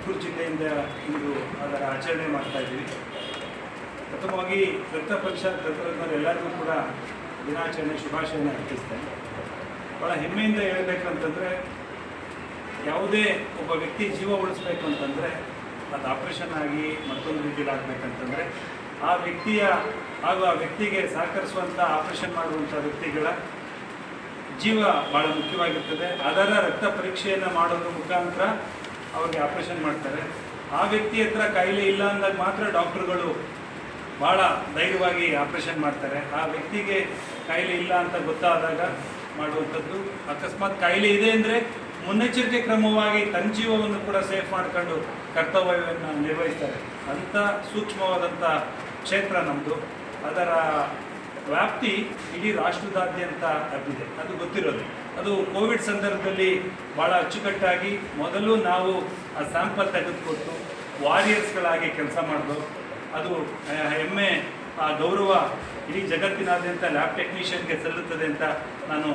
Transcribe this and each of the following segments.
ತುಮಕೂರು ಜಿಲ್ಲೆಯಿಂದ ಇಂದು ಅದರ ಆಚರಣೆ ಮಾಡ್ತಾ ಇದ್ದೀವಿ. ಪ್ರಥಮವಾಗಿ ರಕ್ತ ಪರೀಕ್ಷಾ ತಂತ್ರಜ್ಞರೆಲ್ಲರಿಗೂ ಕೂಡ ದಿನಾಚರಣೆ ಶುಭಾಶಯನ ಅರ್ಪಿಸ್ತೇನೆ. ಭಾಳ ಹೆಮ್ಮೆಯಿಂದ ಹೇಳಬೇಕಂತಂದರೆ, ಯಾವುದೇ ಒಬ್ಬ ವ್ಯಕ್ತಿ ಜೀವ ಉಳಿಸ್ಬೇಕು ಅಂತಂದರೆ ಅದು ಆಪ್ರೇಷನ್ ಆಗಿ ಮತ್ತೊಂದು ರೀತಿಯಲ್ಲಿ ಆಗಬೇಕಂತಂದರೆ ಆ ವ್ಯಕ್ತಿಯ ಹಾಗೂ ಆ ವ್ಯಕ್ತಿಗೆ ಸಹಕರಿಸುವಂಥ ಆಪ್ರೇಷನ್ ಮಾಡುವಂಥ ವ್ಯಕ್ತಿಗಳ ಜೀವ ಭಾಳ ಮುಖ್ಯವಾಗಿರ್ತದೆ. ಅದರ ರಕ್ತ ಪರೀಕ್ಷೆಯನ್ನು ಮಾಡೋದ್ರ ಮುಖಾಂತರ ಅವ್ರಿಗೆ ಆಪ್ರೇಷನ್ ಮಾಡ್ತಾರೆ. ಆ ವ್ಯಕ್ತಿ ಹತ್ರ ಕಾಯಿಲೆ ಇಲ್ಲ ಅಂದಾಗ ಮಾತ್ರ ಡಾಕ್ಟ್ರುಗಳು ಭಾಳ ಧೈರ್ಯವಾಗಿ ಆಪ್ರೇಷನ್ ಮಾಡ್ತಾರೆ. ಆ ವ್ಯಕ್ತಿಗೆ ಕಾಯಿಲೆ ಇಲ್ಲ ಅಂತ ಗೊತ್ತಾದಾಗ ಮಾಡುವಂಥದ್ದು. ಅಕಸ್ಮಾತ್ ಕಾಯಿಲೆ ಇದೆ ಅಂದರೆ ಮುನ್ನೆಚ್ಚರಿಕೆ ಕ್ರಮವಾಗಿ ತನ್ನ ಜೀವವನ್ನು ಕೂಡ ಸೇಫ್ ಮಾಡ್ಕೊಂಡು ಕರ್ತವ್ಯವನ್ನು ನಿರ್ವಹಿಸ್ತಾರೆ. ಅಂಥ ಸೂಕ್ಷ್ಮವಾದಂಥ ಕ್ಷೇತ್ರ ನಮ್ಮದು. ಅದರ ವ್ಯಾಪ್ತಿ ಇಡೀ ರಾಷ್ಟ್ರದಾದ್ಯಂತ ಹಬ್ಬಿದೆ, ಅದು ಗೊತ್ತಿರೋದು. ಅದು ಕೋವಿಡ್ ಸಂದರ್ಭದಲ್ಲಿ ಭಾಳ ಅಚ್ಚುಕಟ್ಟಾಗಿ ಮೊದಲು ನಾವು ಆ ಸ್ಯಾಂಪಲ್ ತೆಗೆದುಕೊಟ್ಟು ವಾರಿಯರ್ಸ್ಗಳಾಗಿ ಕೆಲಸ ಮಾಡಿದ್ರು. ಅದು ಹೆಮ್ಮೆ, ಆ ಗೌರವ ಇಡೀ ಜಗತ್ತಿನಾದ್ಯಂತ ಲ್ಯಾಬ್ ಟೆಕ್ನಿಷಿಯನ್ಗೆ ಸಲ್ಲುತ್ತದೆ ಅಂತ ನಾನು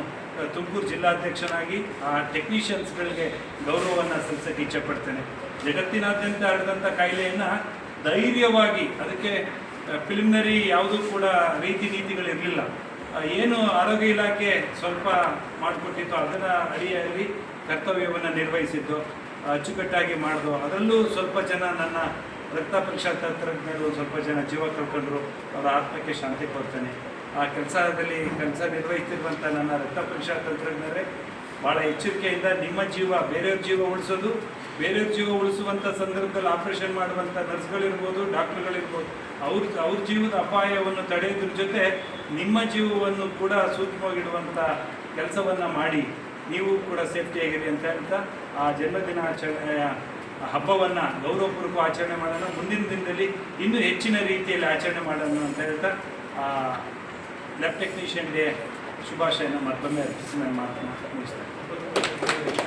ತುಮಕೂರು ಜಿಲ್ಲಾಧ್ಯಕ್ಷನಾಗಿ ಆ ಟೆಕ್ನಿಷಿಯನ್ಸ್ಗಳಿಗೆ ಗೌರವವನ್ನು ಸಲ್ಲಿಸೋಕ್ಕೆ ಇಚ್ಛೆಪಡ್ತೇನೆ. ಜಗತ್ತಿನಾದ್ಯಂತ ಹರಡಿದಂಥ ಕಾಯಿಲೆಯನ್ನು ಧೈರ್ಯವಾಗಿ, ಅದಕ್ಕೆ ಪ್ರಿಲಿಮಿನರಿ ಯಾವುದೂ ಕೂಡ ರೀತಿ ನೀತಿಗಳಿರಲಿಲ್ಲ. ಏನು ಆರೋಗ್ಯ ಇಲಾಖೆ ಸ್ವಲ್ಪ ಮಾಡಿಕೊಟ್ಟಿತ್ತು ಅದರ ಅಡಿಯಲ್ಲಿ ಕರ್ತವ್ಯವನ್ನು ನಿರ್ವಹಿಸಿದ್ದು, ಅಚ್ಚುಕಟ್ಟಾಗಿ ಮಾಡಿದು. ಅದರಲ್ಲೂ ಸ್ವಲ್ಪ ಜನ ನನ್ನ ರಕ್ತ ಪರೀಕ್ಷಾ ತಂತ್ರಜ್ಞರು ಸ್ವಲ್ಪ ಜನ ಜೀವ ಕಳ್ಕೊಂಡ್ರು. ಅವರ ಆತ್ಮಕ್ಕೆ ಶಾಂತಿ ಕೊಡ್ತೇನೆ. ಆ ಕೆಲಸ ನಿರ್ವಹಿಸ್ತಿರುವಂಥ ನನ್ನ ರಕ್ತ ಪರೀಕ್ಷಾ ತಂತ್ರಜ್ಞರೇ ಭಾಳ ಎಚ್ಚರಿಕೆಯಿಂದ ನಿಮ್ಮ ಜೀವ, ಬೇರೆಯವ್ರ ಜೀವ ಉಳಿಸೋದು, ಬೇರೆಯವ್ರ ಜೀವ ಉಳಿಸುವಂಥ ಸಂದರ್ಭದಲ್ಲಿ ಆಪ್ರೇಷನ್ ಮಾಡುವಂಥ ನರ್ಸ್ಗಳಿರ್ಬೋದು, ಡಾಕ್ಟ್ರುಗಳಿರ್ಬೋದು, ಅವ್ರ ಜೀವದ ಅಪಾಯವನ್ನು ತಡೆಯೋದ್ರ ಜೊತೆ ನಿಮ್ಮ ಜೀವವನ್ನು ಕೂಡ ಸೂಕ್ಷ್ಮವಾಗಿಡುವಂಥ ಕೆಲಸವನ್ನು ಮಾಡಿ ನೀವು ಕೂಡ ಸೇಫ್ಟಿಯಾಗಿರಿ ಅಂತ ಹೇಳ್ತಾ ಆ ಜನ್ಮದಿನಾಚರಣೆಯ ಹಬ್ಬವನ್ನು ಗೌರವಪೂರ್ವಕ ಆಚರಣೆ ಮಾಡೋಣ. ಮುಂದಿನ ದಿನದಲ್ಲಿ ಇನ್ನೂ ಹೆಚ್ಚಿನ ರೀತಿಯಲ್ಲಿ ಆಚರಣೆ ಮಾಡೋಣ ಅಂತ ಹೇಳ್ತಾ ಲ್ಯಾಬ್ ಟೆಕ್ನಿಷಿಯನ್ ಡೇ ಶುಭಾಶಯನ ಮತ್ತೊಮ್ಮೆ ಅರ್ಪಿಸಿ ನನ್ನ ಮಾತನ್ನು ಮುಗಿಸ್ತೇನೆ.